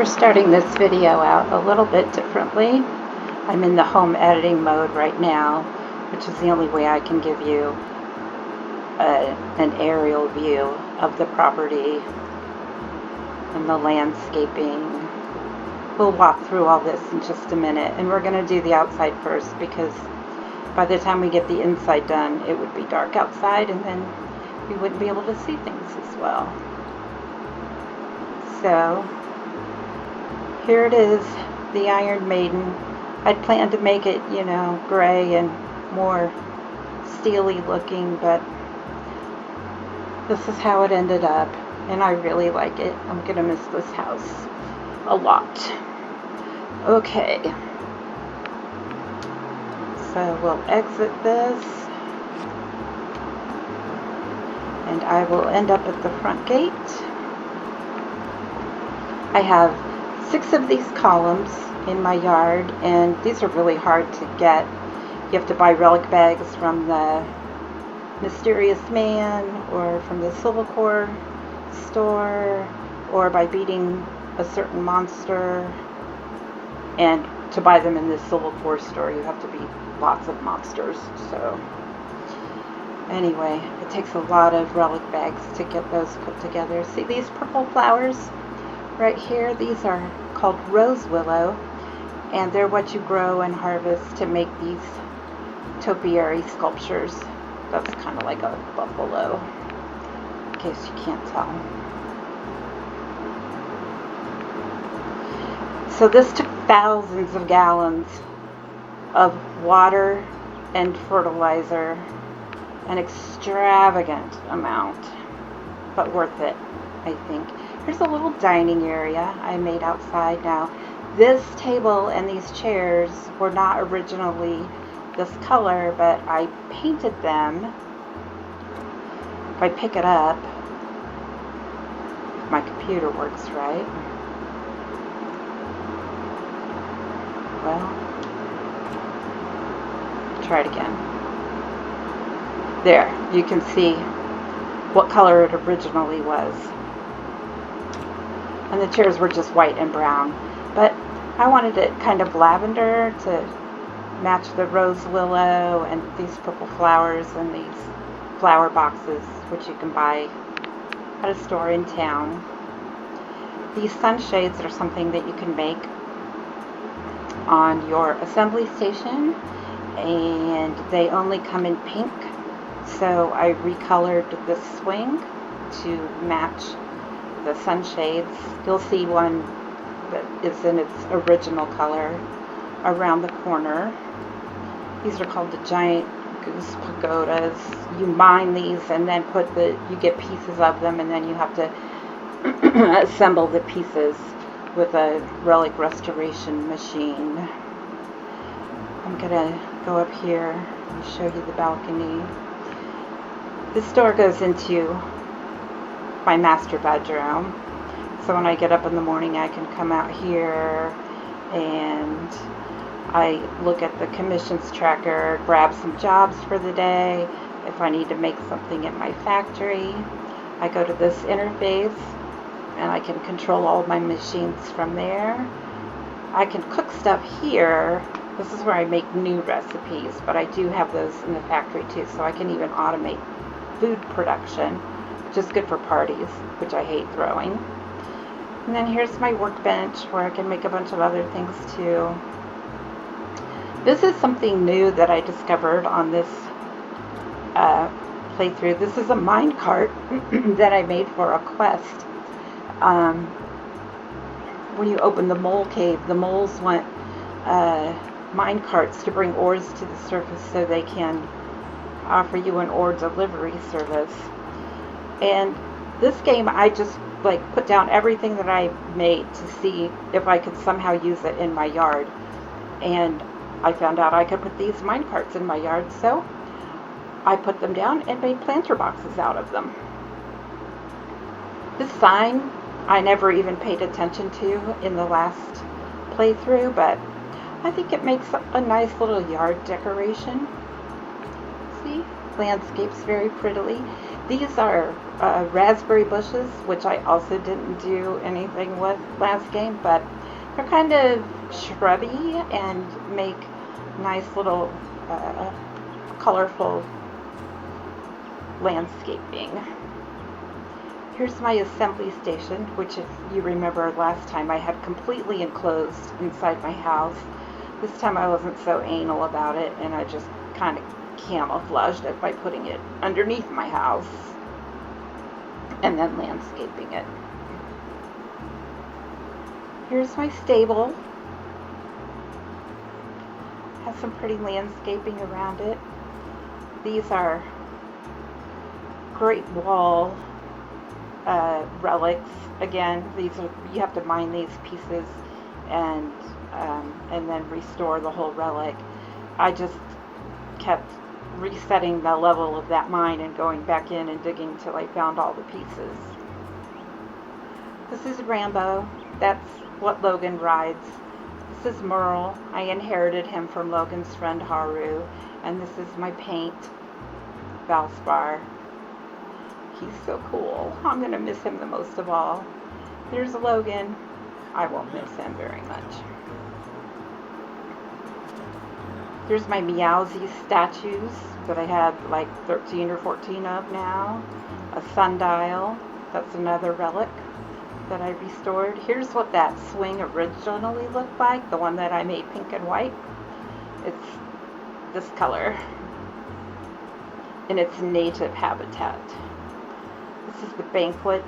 for starting this video out a little bit differently. I'm in the home editing mode right now, which is the only way I can give you an aerial view of the property and the landscaping. We'll walk through all this in just a minute, and we're going to do the outside first because by the time we get the inside done, it would be dark outside and then we wouldn't be able to see things as well. So here it is, the Iron Maiden. I'd planned to make it, gray and more steely looking, but this is how it ended up, and I really like it. I'm going to miss this house a lot. Okay, so we'll exit this, and I will end up at the front gate. I have 6 of these columns in my yard, and these are really hard to get. You have to buy relic bags from the Mysterious Man or from the Silvercore store, or by beating a certain monster. And to buy them in the Silvercore store, you have to beat lots of monsters. So anyway, it takes a lot of relic bags to get those put together. See these purple flowers right here? These are called rose willow, and they're what you grow and harvest to make these topiary sculptures. That's kind of like a buffalo, in case you can't tell. So this took thousands of gallons of water and fertilizer, an extravagant amount, but worth it, I think. Here's a little dining area I made outside. Now, this table and these chairs were not originally this color, but I painted them. If I pick it up, if my computer works right. Well, try it again. There, you can see what color it originally was. And the chairs were just white and brown. But I wanted it kind of lavender to match the rose willow and these purple flowers and these flower boxes, which you can buy at a store in town. These sunshades are something that you can make on your assembly station, and they only come in pink. So I recolored the swing to match the sunshades. You'll see one that is in its original color around the corner. These are called the giant goose pagodas. You mine these and then you get pieces of them, and then you have to assemble the pieces with a relic restoration machine. I'm gonna go up here and show you the balcony. This door goes into my master bedroom. So when I get up in the morning, I can come out here and I look at the commissions tracker, grab some jobs for the day. If I need to make something at my factory, I go to this interface and I can control all my machines from there. I can cook stuff here. This is where I make new recipes, but I do have those in the factory too, so I can even automate food production, which is good for parties, which I hate throwing. And then here's my workbench where I can make a bunch of other things too. This is something new that I discovered on this playthrough. This is a mine cart that I made for a quest. When you open the mole cave, the moles want mine carts to bring ores to the surface so they can offer you an ore delivery service. And this game, I just put down everything that I made to see if I could somehow use it in my yard. And I found out I could put these mine carts in my yard, so I put them down and made planter boxes out of them. This sign I never even paid attention to in the last playthrough, but I think it makes a nice little yard decoration. See? Landscapes very prettily. These are raspberry bushes, which I also didn't do anything with last game, but they're kind of shrubby and make nice little colorful landscaping. Here's my assembly station, which if you remember last time I had completely enclosed inside my house. This time I wasn't so anal about it, and I just kind of camouflaged it by putting it underneath my house and then landscaping it. Here's my stable. Has some pretty landscaping around it. These are Great Wall relics. Again, these are, you have to mine these pieces and then restore the whole relic. I just kept resetting the level of that mine and going back in and digging till I found all the pieces. This is Rambo. That's what Logan rides. This is Merle. I inherited him from Logan's friend Haru. And this is my paint, Valspar. He's so cool. I'm going to miss him the most of all. There's Logan. I won't miss him very much. There's my Meowsy statues that I have like 13 or 14 of now. A sundial. That's another relic that I restored. Here's what that swing originally looked like, the one that I made pink and white. It's this color in its native habitat. This is the banquet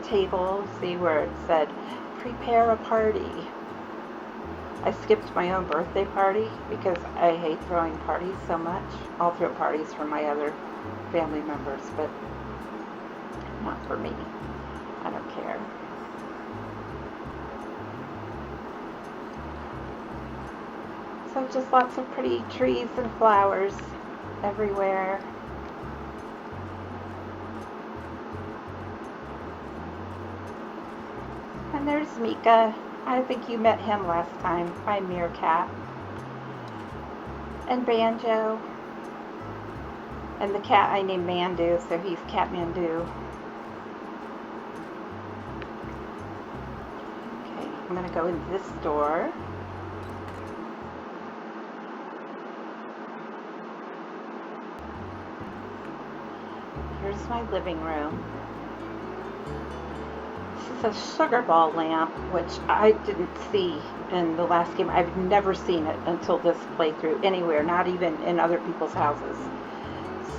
table. See where it said, prepare a party. I skipped my own birthday party because I hate throwing parties so much. I'll throw parties for my other family members, but not for me. I don't care. So just lots of pretty trees and flowers everywhere. And there's Mika. I think you met him last time. My meerkat. And Banjo. And the cat I named Mandu, so he's Catmandu. Okay, I'm going to go in this door. Here's my living room. This is a sugar ball lamp, which I didn't see in the last game. I've never seen it until this playthrough anywhere, not even in other people's houses.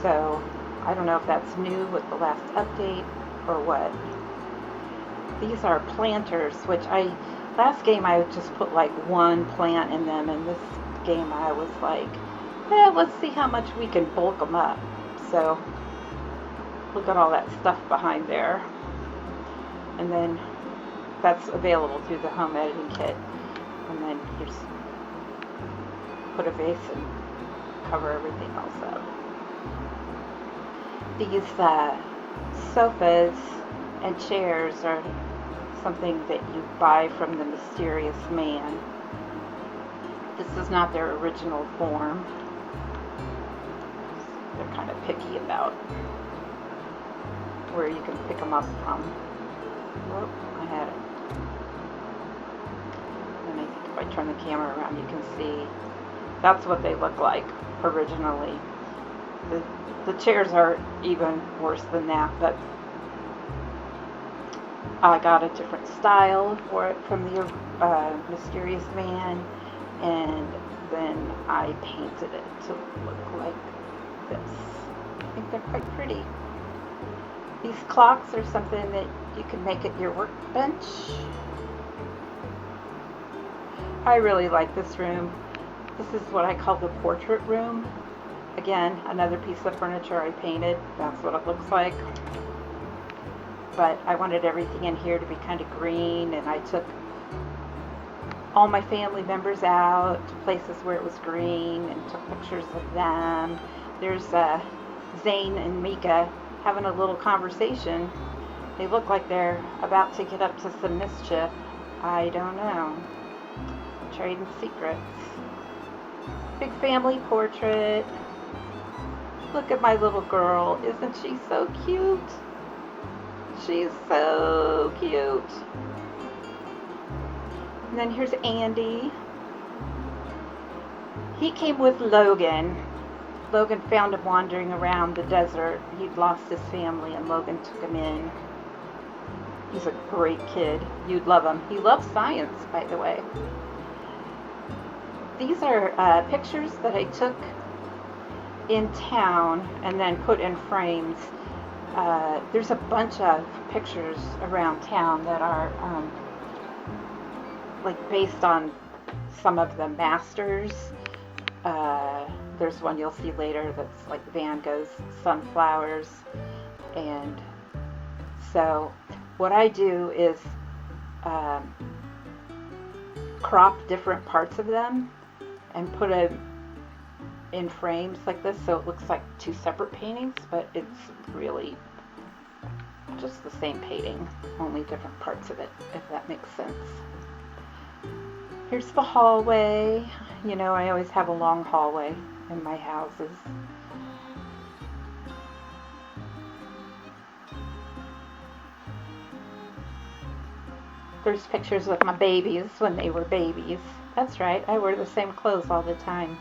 So I don't know if that's new with the last update or what. These are planters, which last game I just put like one plant in them, and this game I was like, let's see how much we can bulk them up. So look at all that stuff behind there. And then that's available through the home editing kit. And then you just put a vase and cover everything else up. These sofas and chairs are something that you buy from the mysterious man. This is not their original form. They're kind of picky about where you can pick them up from. Whoop, I had it. And I think if I turn the camera around, you can see that's what they look like originally. The chairs are even worse than that, but I got a different style for it from the Mysterious Man, and then I painted it to look like this. I think they're quite pretty. These clocks are something that you can make at your workbench. I really like this room. This is what I call the portrait room. Again, another piece of furniture I painted. That's what it looks like. But I wanted everything in here to be kind of green, and I took all my family members out to places where it was green and took pictures of them. There's Zane and Mika having a little conversation. They look like they're about to get up to some mischief. I don't know. Trading secrets. Big family portrait. Look at my little girl. Isn't she so cute? She's so cute. And then here's Andy. He came with Logan. Logan found him wandering around the desert. He'd lost his family and Logan took him in. He's a great kid. You'd love him. He loves science, by the way. These are pictures that I took in town and then put in frames. There's a bunch of pictures around town that are like based on some of the masters. There's one you'll see later that's like Van Gogh's sunflowers. And so what I do is crop different parts of them and put them in frames like this, so it looks like two separate paintings, but it's really just the same painting, only different parts of it, if that makes sense. Here's the hallway. You know, I always have a long hallway in my houses. There's pictures of my babies when they were babies. That's right, I wear the same clothes all the time.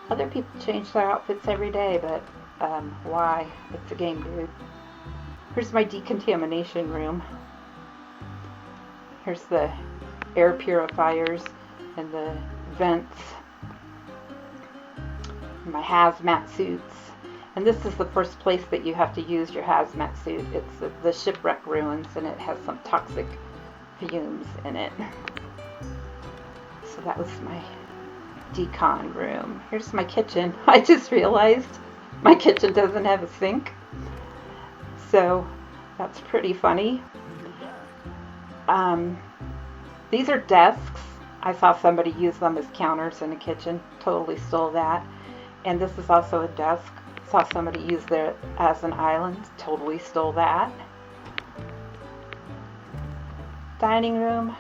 Other people change their outfits every day, but why? It's a game, dude. Here's my decontamination room. Here's the air purifiers and the vents. My hazmat suits. And this is the first place that you have to use your hazmat suit. It's the shipwreck ruins, and it has some toxic fumes in it. So that was my decon room. Here's my kitchen. I just realized my kitchen doesn't have a sink. So that's pretty funny. These are desks. I saw somebody use them as counters in the kitchen. Totally stole that. And this is also a desk. Saw somebody use it as an island. Totally stole that. Dining room.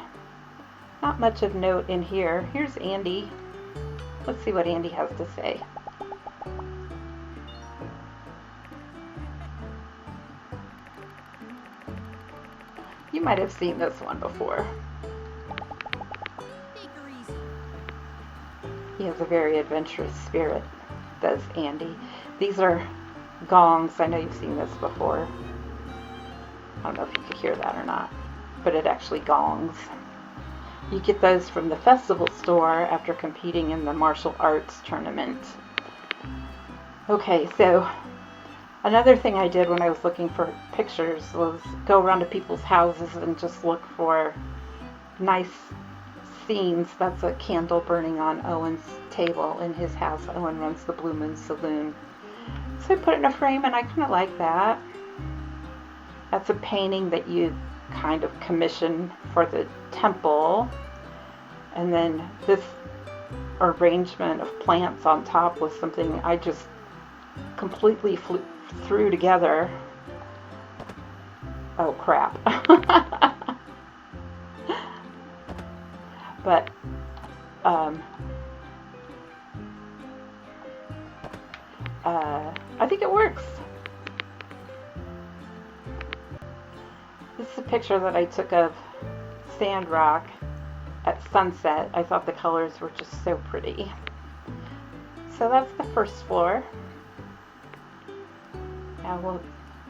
Not much of note in here. Here's Andy. Let's see what Andy has to say. You might have seen this one before. He has a very adventurous spirit, does Andy. These are gongs. I know you've seen this before. I don't know if you could hear that or not, but it actually gongs. You get those from the festival store after competing in the martial arts tournament. Okay, so another thing I did when I was looking for pictures was go around to people's houses and just look for nice scenes. That's a candle burning on Owen's table in his house. Owen runs the Blue Moon Saloon. So I put it in a frame, and I kind of like that. That's a painting that you kind of commission for the temple. And then this arrangement of plants on top was something I just completely threw together. Oh crap. But I think it works. This is a picture that I took of Sandrock at sunset. I thought the colors were just so pretty. So that's the first floor. Now we'll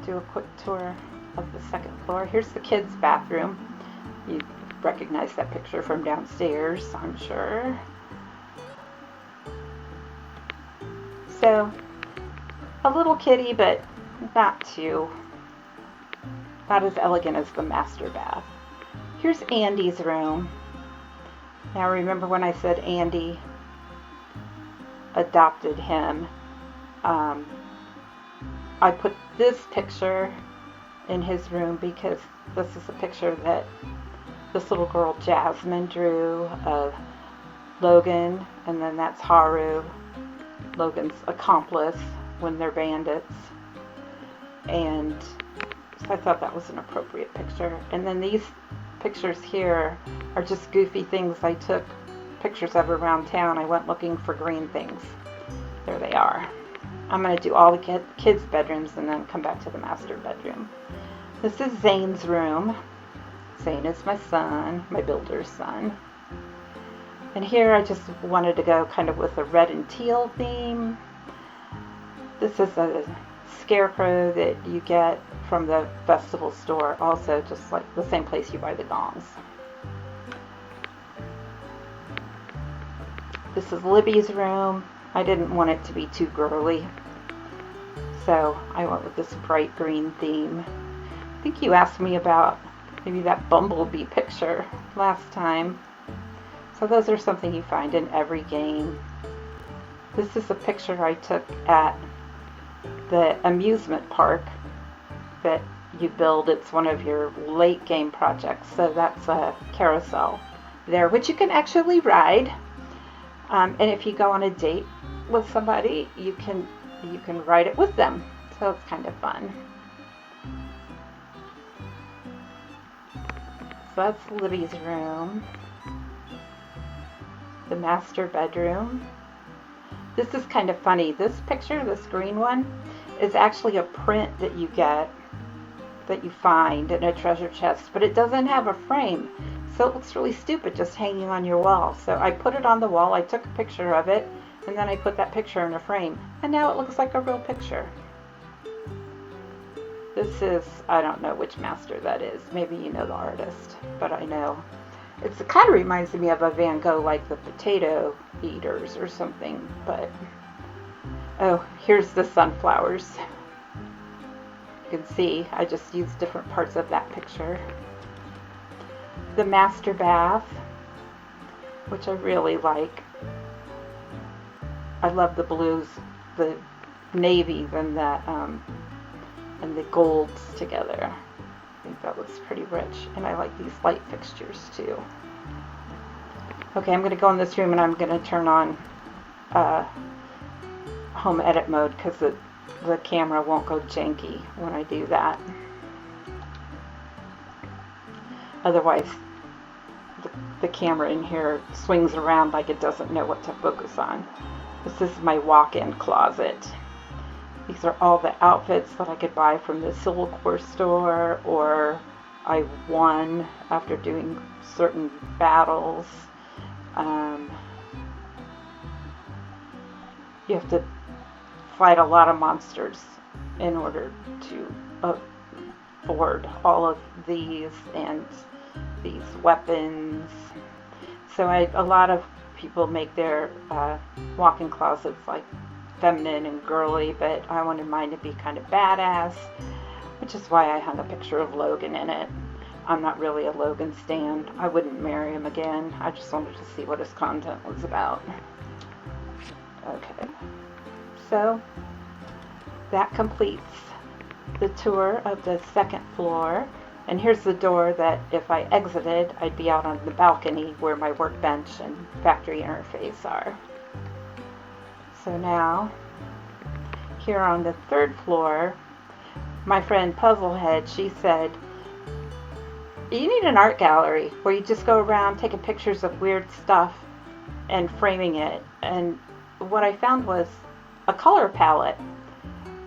do a quick tour of the second floor. Here's the kids' bathroom. You recognize that picture from downstairs, I'm sure. So, a little kitty, but not as elegant as the master bath. Here's Andy's room. Now remember when I said Andy adopted him, I put this picture in his room because this is a picture that this little girl Jasmine drew of Logan, and then that's Haru, Logan's accomplice when they're bandits. And so I thought that was an appropriate picture. And then these pictures here are just goofy things I took pictures of around town. I went looking for green things. There they are. I'm going to do all the kids' bedrooms and then come back to the master bedroom. This is Zane's room. Zane is my son, my builder's son. And here I just wanted to go kind of with a red and teal theme. This is a scarecrow that you get from the festival store, also just like the same place you buy the gongs. This is Libby's room. I didn't want it to be too girly, so I went with this bright green theme. I think you asked me about maybe that bumblebee picture last time. So those are something you find in every game. This is a picture I took at the amusement park that you build. It's one of your late game projects. So that's a carousel there, which you can actually ride. And if you go on a date with somebody, you can ride it with them. So it's kind of fun. So that's Libby's room. The master bedroom. This is kind of funny. This picture, this green one, is actually a print that you get, that you find in a treasure chest, but it doesn't have a frame. So it looks really stupid just hanging on your wall. So I put it on the wall, I took a picture of it, and then I put that picture in a frame. And now it looks like a real picture. This is, I don't know which master that is. Maybe you know the artist, but I know. It kind of reminds me of a Van Gogh, like the Potato Eaters or something, but... Oh, here's the sunflowers. You can see, I just used different parts of that picture. The master bath, which I really like. I love the blues, the navies, and the golds together. I think that looks pretty rich, and I like these light fixtures too. Okay, I'm going to go in this room and I'm going to turn on home edit mode because the camera won't go janky when I do that. Otherwise, the camera in here swings around like it doesn't know what to focus on. This is my walk-in closet. These are all the outfits that I could buy from the Civil War store, or I won after doing certain battles. You have to fight a lot of monsters in order to afford all of these and these weapons. So a lot of people make their walk-in closets like feminine and girly, but I wanted mine to be kind of badass, which is why I hung a picture of Logan in it. I'm not really a Logan stan. I wouldn't marry him again. I just wanted to see what his content was about. Okay, so that completes the tour of the second floor. And here's the door that if I exited, I'd be out on the balcony where my workbench and factory interface are. So now, here on the third floor, my friend Puzzlehead, she said, you need an art gallery where you just go around taking pictures of weird stuff and framing it. And what I found was a color palette,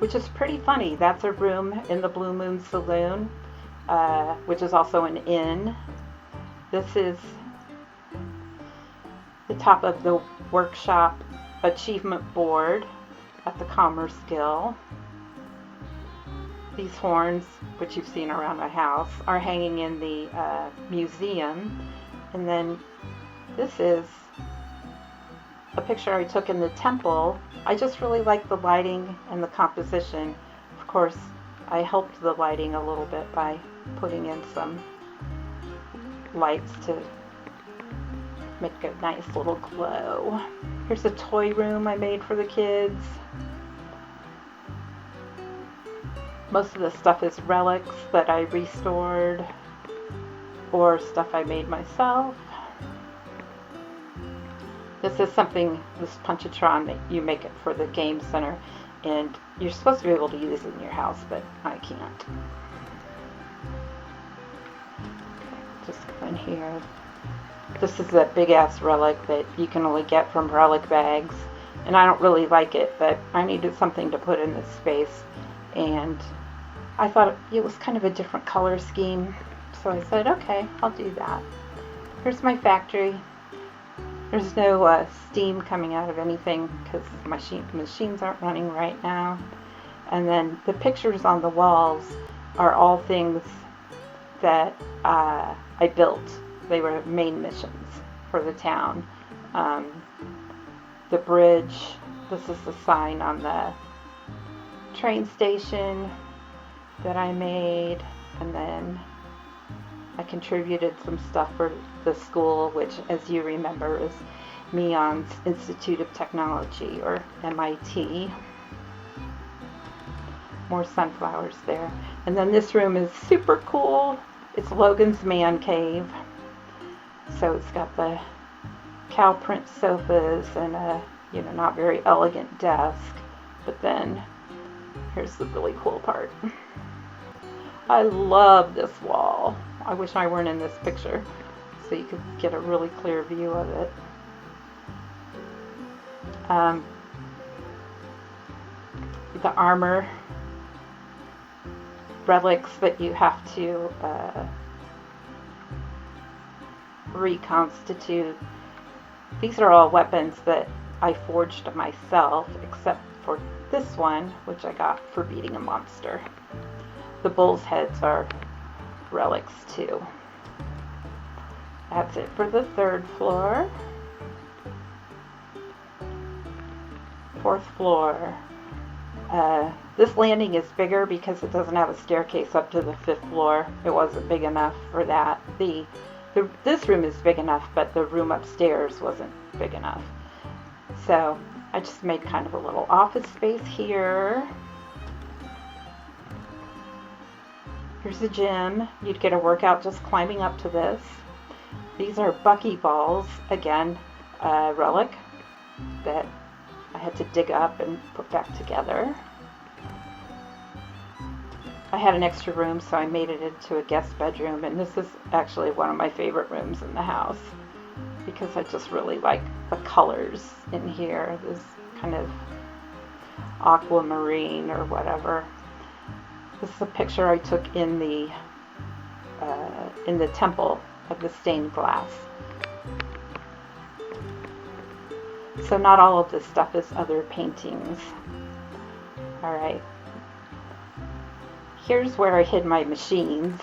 which is pretty funny. That's a room in the Blue Moon Saloon, which is also an inn. This is the top of the workshop achievement board at the Commerce Guild. These horns, which you've seen around my house, are hanging in the museum. And then this is a picture I took in the temple. I just really like the lighting and the composition. Of course, I helped the lighting a little bit by putting in some lights to make a nice little glow. Here's a toy room I made for the kids. Most of the stuff is relics that I restored or stuff I made myself. This is something, this Punchatron, that you make it for the game center, and you're supposed to be able to use it in your house, but I can't. Just go in here. This is that big ass relic that you can only get from relic bags, and I don't really like it, but I needed something to put in this space, and I thought it was kind of a different color scheme, so I said, okay, I'll do that. Here's my factory. There's no steam coming out of anything because the machines aren't running right now. And then the pictures on the walls are all things that I built. They were main missions for the town. Um, the bridge, this is the sign on the train station that I made, and then I contributed some stuff for the school, which, as you remember, is Meon's Institute of Technology, or MIT. More sunflowers there. And then this room is super cool. It's Logan's man cave. So it's got the cow print sofas and a, not very elegant desk. But then here's the really cool part. I love this wall. I wish I weren't in this picture so you could get a really clear view of it. The armor relics that you have to reconstitute. These are all weapons that I forged myself, except for this one, which I got for beating a monster. The bull's heads are relics too. That's it for the 3rd floor. 4th floor. This landing is bigger because it doesn't have a staircase up to the 5th floor. It wasn't big enough for that. This room is big enough, but the room upstairs wasn't big enough. So I just made kind of a little office space here. Here's the gym. You'd get a workout just climbing up to this. These are buckyballs, again, a relic that I had to dig up and put back together. I had an extra room, so I made it into a guest bedroom, and this is actually one of my favorite rooms in the house because I just really like the colors in here. This kind of aquamarine or whatever. This is a picture I took in the temple of the stained glass. So not all of this stuff is other paintings. Alright. Here's where I hid my machines.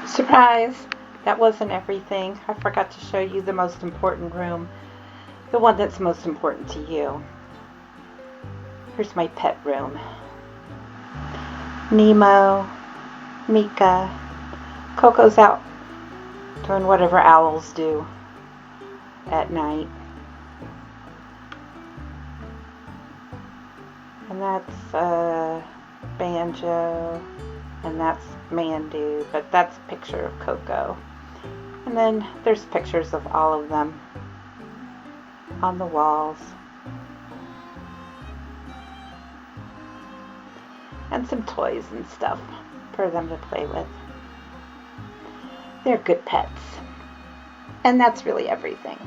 Surprise! That wasn't everything. I forgot to show you the most important room. The one that's most important to you. Here's my pet room. Nemo, Mika, Coco's out doing whatever owls do at night. And that's Banjo, and that's Mandu, but that's a picture of Coco. And then there's pictures of all of them on the walls. And some toys and stuff for them to play with. They're good pets. And that's really everything.